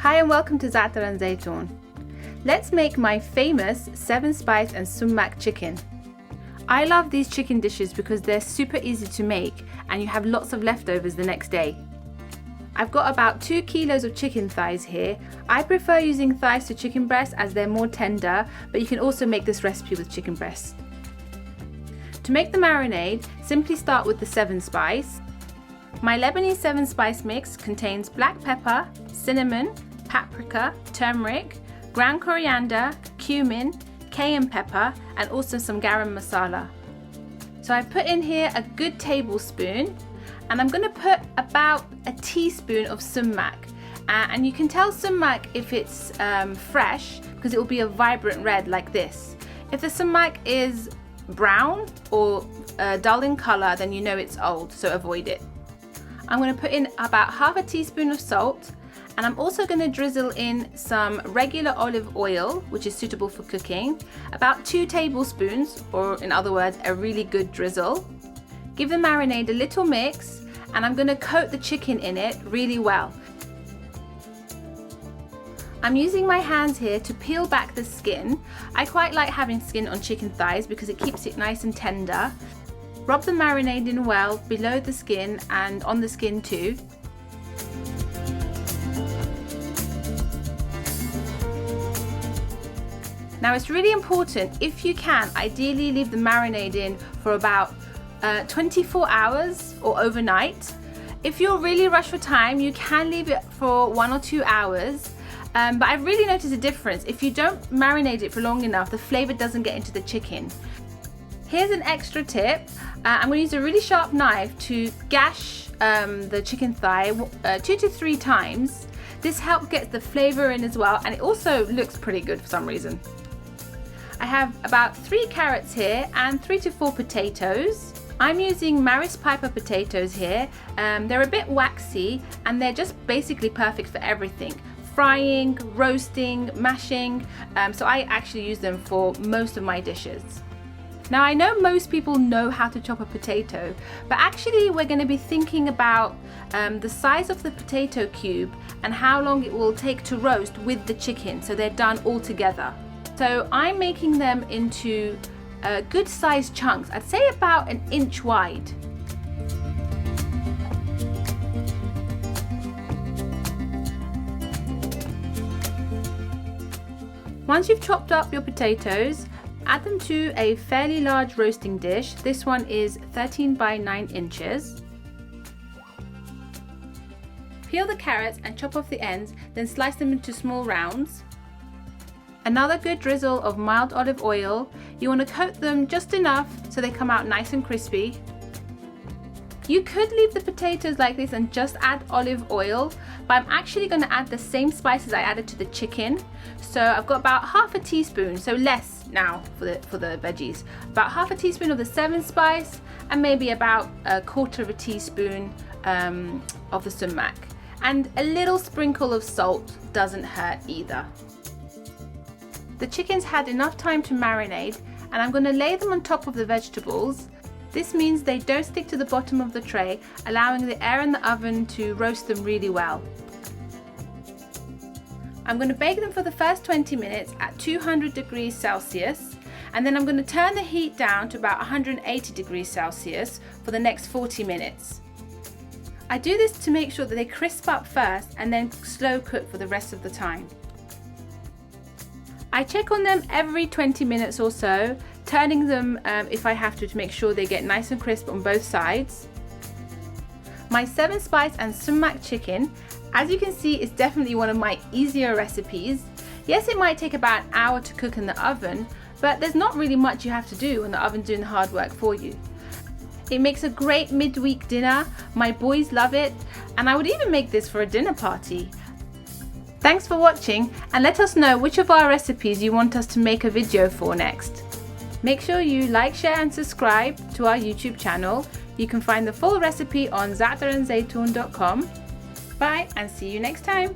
Hi and welcome to Zaatar and Zaytoun. Let's make my famous 7-spice and sumac chicken. I love these chicken dishes because they're super easy to make and you have lots of leftovers the next day. I've got about 2 kilos of chicken thighs here. I prefer using thighs to chicken breast as they're more tender, but you can also make this recipe with chicken breast. To make the marinade, simply start with the 7-spice. My Lebanese 7-spice mix contains black pepper, cinnamon, paprika, turmeric, ground coriander, cumin, cayenne pepper, and also some garam masala. So I've put in here a good tablespoon, and I'm going to put about a teaspoon of sumac. And you can tell sumac if it's fresh because it will be a vibrant red like this. If the sumac is brown or dull in color, then you know it's old, so avoid it. I'm going to put in about half a teaspoon of salt, and I'm also going to drizzle in some regular olive oil, which is suitable for cooking, about 2 tablespoons, or in other words, a really good drizzle. Give the marinade a little mix, and I'm going to coat the chicken in it really well. I'm using my hands here to peel back the skin. I quite like having skin on chicken thighs because it keeps it nice and tender. Rub the marinade in well below the skin and on the skin too. Now it's really important, if you can, ideally leave the marinade in for about 24 hours or overnight. If you're really rushed for time, you can leave it for 1 or 2 hours. But I've really noticed a difference. If you don't marinate it for long enough, the flavor doesn't get into the chicken. Here's an extra tip. I'm going to use a really sharp knife to gash the chicken thigh 2 to 3 times. This helps get the flavor in as well, and it also looks pretty good for some reason. I have about 3 carrots here and 3 to 4 potatoes. I'm using Maris Piper potatoes here. They're a bit waxy and they're just basically perfect for everything. Frying, roasting, mashing. So I actually use them for most of my dishes. Now I know most people know how to chop a potato, but actually we're going to be thinking about the size of the potato cube and how long it will take to roast with the chicken so they're done all together. So I'm making them into good sized chunks, I'd say about 1 inch wide. Once you've chopped up your potatoes, add them to a fairly large roasting dish. This one is 13 by 9 inches. Peel the carrots and chop off the ends, then slice them into small rounds. Another good drizzle of mild olive oil. You want to coat them just enough so they come out nice and crispy. You could leave the potatoes like this and just add olive oil, but I'm actually going to add the same spices I added to the chicken. So I've got about half a teaspoon, so less now for the veggies. About half a teaspoon of the 7-spice and maybe about 1/4 teaspoon of the sumac. And a little sprinkle of salt doesn't hurt either. The chicken's had enough time to marinate, and I'm going to lay them on top of the vegetables. This means they don't stick to the bottom of the tray, allowing the air in the oven to roast them really well. I'm going to bake them for the first 20 minutes at 200 degrees Celsius, and then I'm going to turn the heat down to about 180 degrees Celsius for the next 40 minutes. I do this to make sure that they crisp up first and then slow cook for the rest of the time. I check on them every 20 minutes or so, turning them if I have to make sure they get nice and crisp on both sides. My 7-spice and sumac chicken, as you can see, is definitely one of my easier recipes. Yes, it might take about an hour to cook in the oven, but there's not really much you have to do when the oven's doing the hard work for you. It makes a great midweek dinner. My boys love it, and I would even make this for a dinner party. Thanks for watching, and let us know which of our recipes you want us to make a video for next. Make sure you like, share and subscribe to our YouTube channel. You can find the full recipe on zaatarandzaytoun.com. Bye and see you next time.